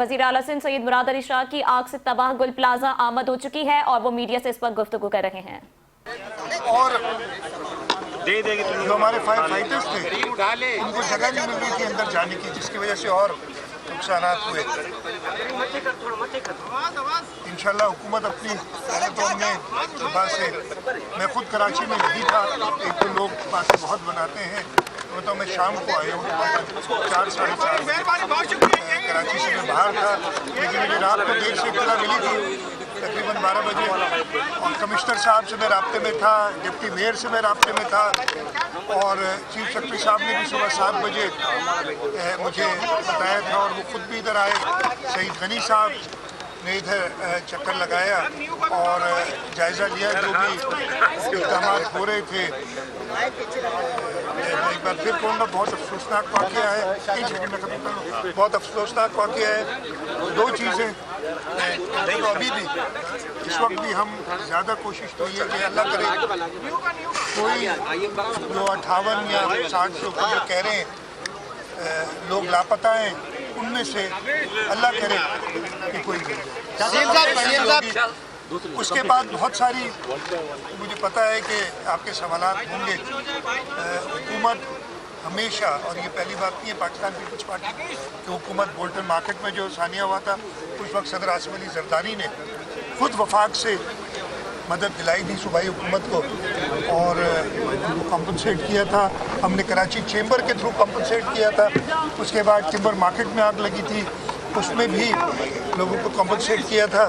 वजीर आला सिंध सैयद मुराद अली शाह की आग से तबाह गुल प्लाजा आमद हो चुकी है और वो मीडिया से इस पर गुफ्तगू कर रहे हैं। और जो हमारे फायर फाइटर्स थे उनको जगह नहीं मिल रही थी अंदर जाने की, जिसकी वजह से और नुकसान हुए। इंशाल्लाह हुकूमत अपनी, पहले तो हमने सुबह से, मैं खुद कराची में नहीं था, एक तो लोग बातें बहुत बनाते हैं, तो मैं शाम को आया हूँ 4 साढ़े 4 कराची से मैं बाहर था, लेकिन मुझे रात को देर से इत्तला मिली थी तकरीबन 12 बजे, और कमिश्नर साहब से मैं राब्ते में था, डिप्टी मेयर से मैं राब्ते में था, और चीफ सेक्रेटरी साहब ने भी सुबह 7 बजे मुझे बताया था, और वो खुद भी इधर आए। सईद गनी साहब ने इधर चक्कर लगाया और जायज़ा लिया जो भी इक़दाम हो रहे थे। एक बार फिर कहूँगा, बहुत अफसोसनाक वाक़या है, बहुत अफसोसनाक वाक़या है। 2 चीज़ें तो अभी भी इस वक्त भी हम ज़्यादा कोशिश तो ये कि अल्लाह करे कोई जो 58 या 60 से ऊपर जो कह रहे हैं लोग लापता हैं, उनमें से अल्लाह करे कि कोई उसके बाद बहुत सारी, मुझे पता है कि आपके सवालात होंगे। हुकूमत हमेशा, और ये पहली बात नहीं है पाकिस्तान पीपल्स पार्टी की हुकूमत, बोल्टन मार्केट में जो सानिया हुआ था उस वक्त सदर आसिफ अली जरदारी ने खुद वफाक से मदद दिलाई थी सूबाई हुकूमत को और उनको कॉम्पनसेट किया था। हमने कराची चेंबर के थ्रू कॉम्पनसेट किया था। उसके बाद टिम्बर मार्केट में आग लगी थी, उसमें भी लोगों को कॉम्पनसेट किया था।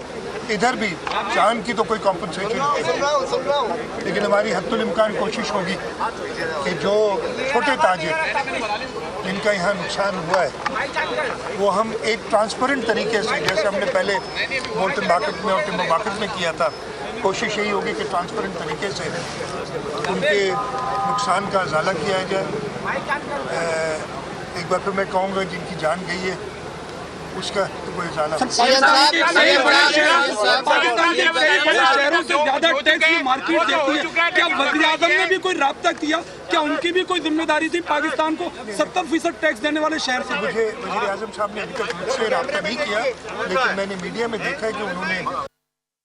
इधर भी चांद की तो कोई कॉम्पनसेशन नहीं, लेकिन हमारी हद्दुल इम्कान कोशिश होगी कि जो छोटे ताजिर जिनका यहाँ नुकसान हुआ है वो हम एक ट्रांसपेरेंट तरीके से, जैसे हमने पहले बोल्टन मार्केट में और टिम्बर मार्केट में किया था, कोशिश यही होगी कि ट्रांसपेरेंट तरीके से उनके नुकसान का अजाला किया जाए। एक बार फिर मैं कहूँगा, जिनकी जान गई है उसका तो कोई अजाला। पाकिस्तान के शहरों से ज्यादा टैक्स की मार्केट देती है, क्या वज़ीर आज़म ने भी कोई राब्ता किया? क्या उनकी भी कोई जिम्मेदारी थी पाकिस्तान को 70% टैक्स देने वाले शहर से? मुझे वज़ीर आज़म साहब ने अभी तक मुझसे राब्ता नहीं किया, लेकिन मैंने मीडिया में देखा है कि उन्होंने